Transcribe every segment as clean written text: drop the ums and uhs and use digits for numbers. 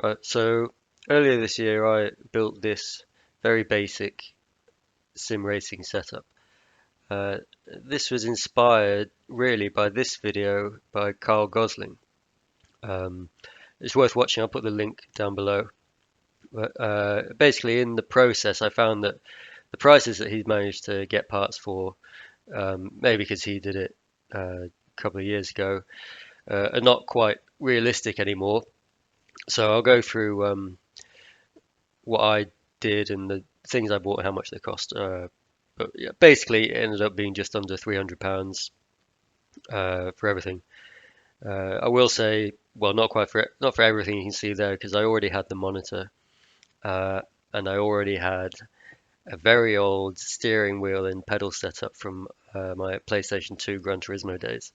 Right, so earlier this year I built this very basic sim racing setup. This was inspired really by this video by Carl Gosling. Um, it's worth watching. I'll put the link down below. But basically, in the process, I found that the prices that he's managed to get parts for, maybe because he did it a couple of years ago, are not quite realistic anymore. So I'll go through what I did and the things I bought and how much they cost. But yeah, basically, it ended up being just under £300 for everything. I will say, well, not for everything you can see there because I already had the monitor uh, and I already had a very old steering wheel and pedal setup from my PlayStation 2 Gran Turismo days.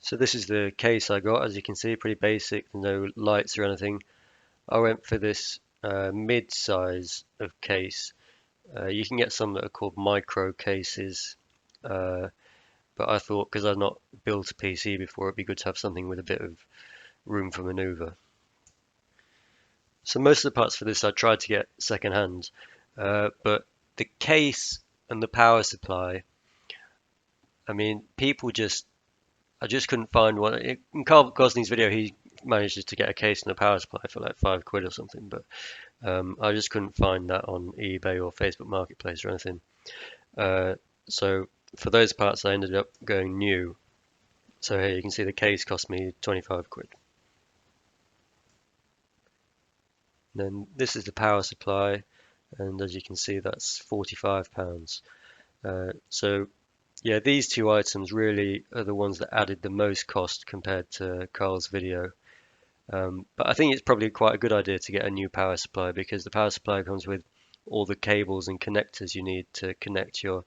So this is the case I got, as you can see, pretty basic, no lights or anything. I went for this mid-size of case. You can get some that are called micro cases, uh, but I thought because I've not built a PC before, it'd be good to have something with a bit of room for maneuver. So most of the parts for this I tried to get second hand, but the case and the power supply, I mean, I just couldn't find one. In Carl Gosling's video, he managed to get a case and a power supply for like £5 or something, but I just couldn't find that on eBay or Facebook Marketplace or anything. Uh, so for those parts, I ended up going new. So here you can see the case cost me £25. Then this is the power supply, and as you can see, that's £45. So yeah, these two items really are the ones that added the most cost compared to Carl's video. But I think it's probably quite a good idea to get a new power supply because the power supply comes with all the cables and connectors you need to connect your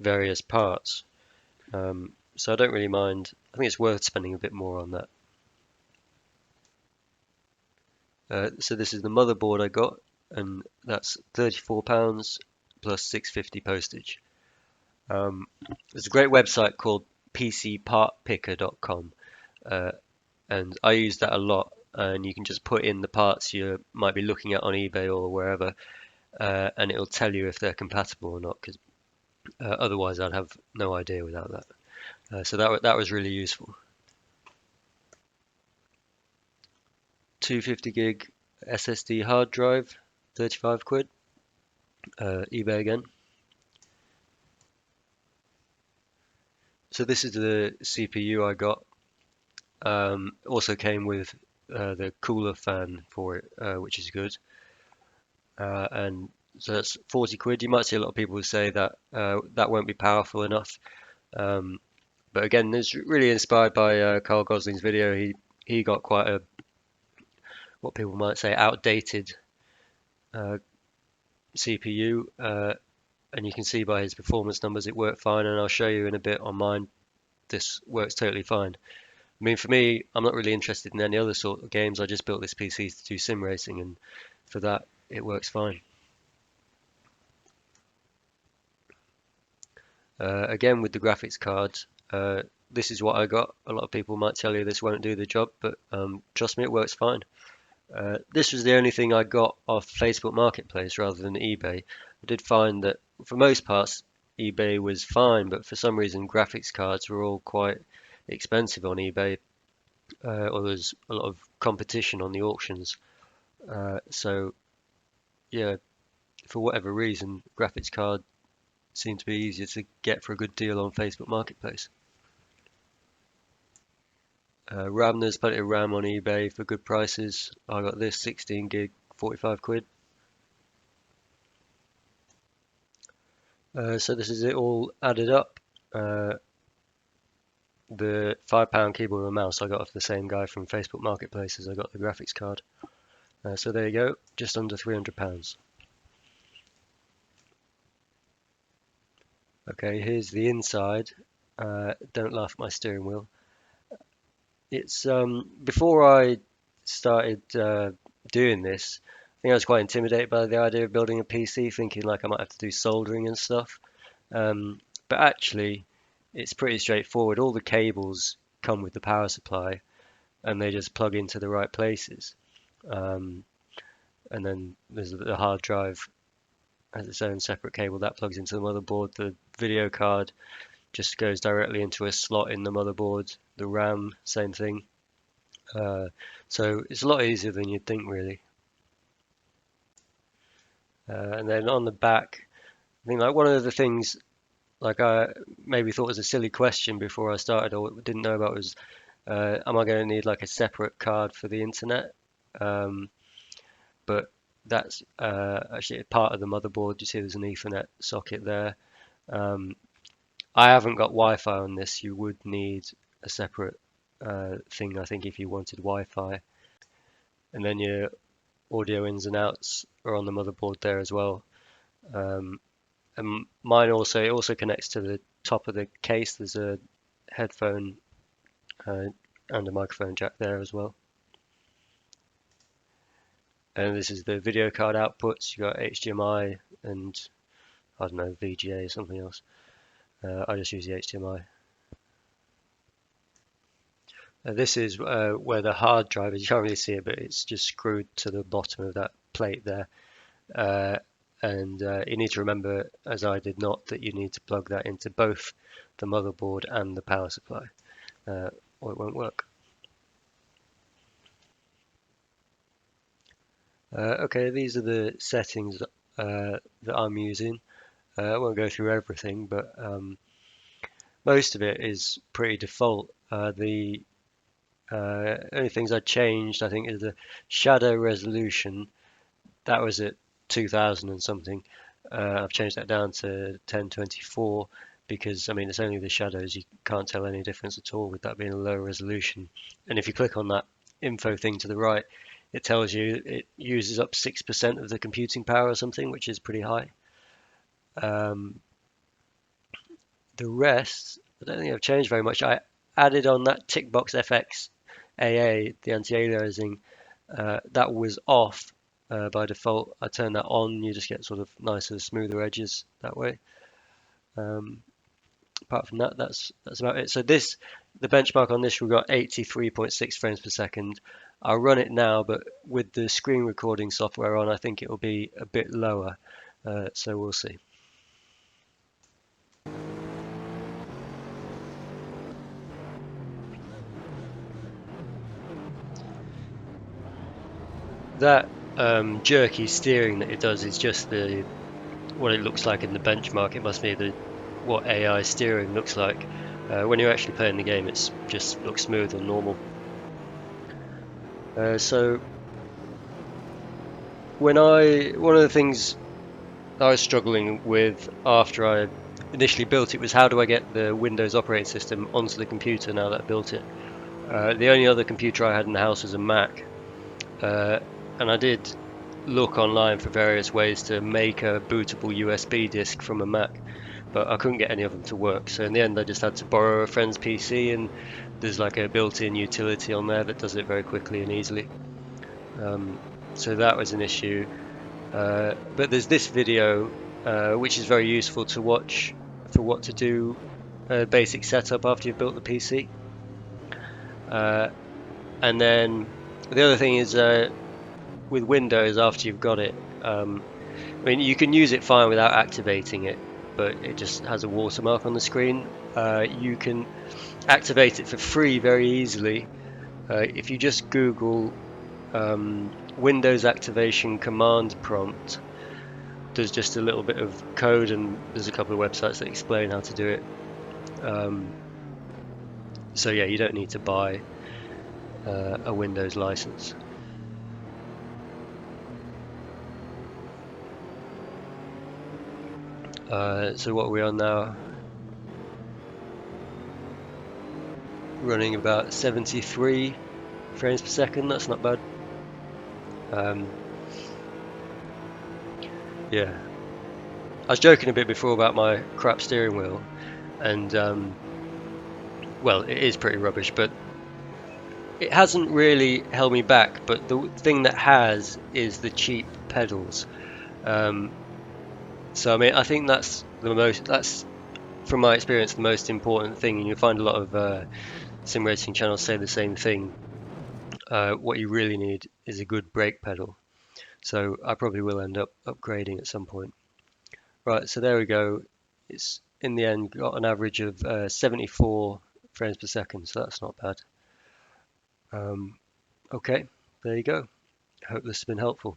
various parts. So I don't really mind. I think it's worth spending a bit more on that. So this is the motherboard I got, and that's £34 plus 6.50 postage. There's a great website called pcpartpicker.com, and I use that a lot. And you can just put in the parts you might be looking at on eBay or wherever, and it'll tell you if they're compatible or not. Because otherwise, I'd have no idea without that. So that was really useful. 250 gig SSD hard drive, £35. eBay again. So this is the CPU I got. Also came with the cooler fan for it, which is good. And so that's £40. You might see a lot of people say that that won't be powerful enough. Um, but again, it's really inspired by Carl Gosling's video. He got quite a what people might say outdated uh, CPU, and you can see by his performance numbers it worked fine. And I'll show you in a bit on mine. This works totally fine. I mean, for me, I'm not really interested in any other sort of games. I just built this PC to do sim racing, and for that, it works fine. Again, with the graphics cards, this is what I got. A lot of people might tell you this won't do the job, but trust me, it works fine. This was the only thing I got off Facebook Marketplace rather than eBay. I did find that for most parts, eBay was fine, but for some reason, graphics cards were all quite expensive on eBay, or there's a lot of competition on the auctions. So yeah, for whatever reason, graphics card seemed to be easier to get for a good deal on Facebook Marketplace. RAM, there's plenty of RAM on eBay for good prices. I got this 16 gig, £45. So this is it all added up. The £5 keyboard and mouse I got off the same guy from Facebook Marketplace as I got the graphics card. So there you go, just under £300. Okay, here's the inside. Don't laugh at my steering wheel. It's before I started doing this, I think I was quite intimidated by the idea of building a PC, thinking like I might have to do soldering and stuff. But actually, it's pretty straightforward. All the cables come with the power supply, and they just plug into the right places. Um, and then there's the hard drive has its own separate cable that plugs into the motherboard. The video card just goes directly into a slot in the motherboard. The RAM, same thing. Uh, so it's a lot easier than you'd think, really. And then on the back, I think like one of the things like I maybe thought was a silly question before I started or didn't know about was, am I going to need like a separate card for the internet? Um, but that's actually part of the motherboard. You see there's an Ethernet socket there. Um, I haven't got Wi-Fi on this. You would need a separate thing, I think, if you wanted Wi-Fi. And then your audio ins and outs are on the motherboard there as well. Um, and mine also it also connects to the top of the case. There's a headphone uh, and a microphone jack there as well. And this is the video card outputs. You got HDMI and I don't know VGA or something else. I just use the HDMI. This is where the hard drive is. You can't really see it, but it's just screwed to the bottom of that plate there. Uh, and you need to remember, as I did not, that you need to plug that into both the motherboard and the power supply, or it won't work. Okay, these are the settings that I'm using. I won't go through everything, but most of it is pretty default. The only things I changed, I think, is the shadow resolution. That was at 2000 and something. I've changed that down to 1024 because I mean it's only the shadows. You can't tell any difference at all with that being a low resolution. And if you click on that info thing to the right, it tells you it uses up 6% of the computing power or something, which is pretty high. Um, the rest, I don't think I've changed very much. I added on that tickbox FX AA, the anti-aliasing, that was off by default. I turn that on, you just get sort of nicer, smoother edges that way. Apart from that, that's about it. So this, the benchmark on this, we've got 83.6 frames per second. I'll run it now, but with the screen recording software on, I think it will be a bit lower. So we'll see. That jerky steering that it does is just the what it looks like in the benchmark. It must be what AI steering looks like. When you're actually playing the game, it's just looks smooth and normal. So one of the things I was struggling with after I initially built it was how do I get the Windows operating system onto the computer now that I built it. The only other computer I had in the house was a Mac, and I did look online for various ways to make a bootable USB disk from a Mac, but I couldn't get any of them to work. So in the end, I just had to borrow a friend's PC, and there's like a built-in utility on there that does it very quickly and easily. So that was an issue. But there's this video which is very useful to watch for what to do a basic setup after you've built the PC. And then the other thing is with Windows after you've got it, I mean you can use it fine without activating it, but it just has a watermark on the screen. You can activate it for free very easily if you just Google Windows activation command prompt. There's just a little bit of code and there's a couple of websites that explain how to do it. So yeah, you don't need to buy a Windows license. So what are we on now? Running about 73 frames per second. That's not bad. Yeah, I was joking a bit before about my crap steering wheel, and well, it is pretty rubbish, but it hasn't really held me back. But the thing that has is the cheap pedals. So I mean, I think that's from my experience the most important thing, and you find a lot of sim racing channels say the same thing. What you really need is a good brake pedal. So I probably will end up upgrading at some point. Right, so there we go. It's in the end got an average of 74 frames per second, so that's not bad. Okay, there you go. Hope this has been helpful.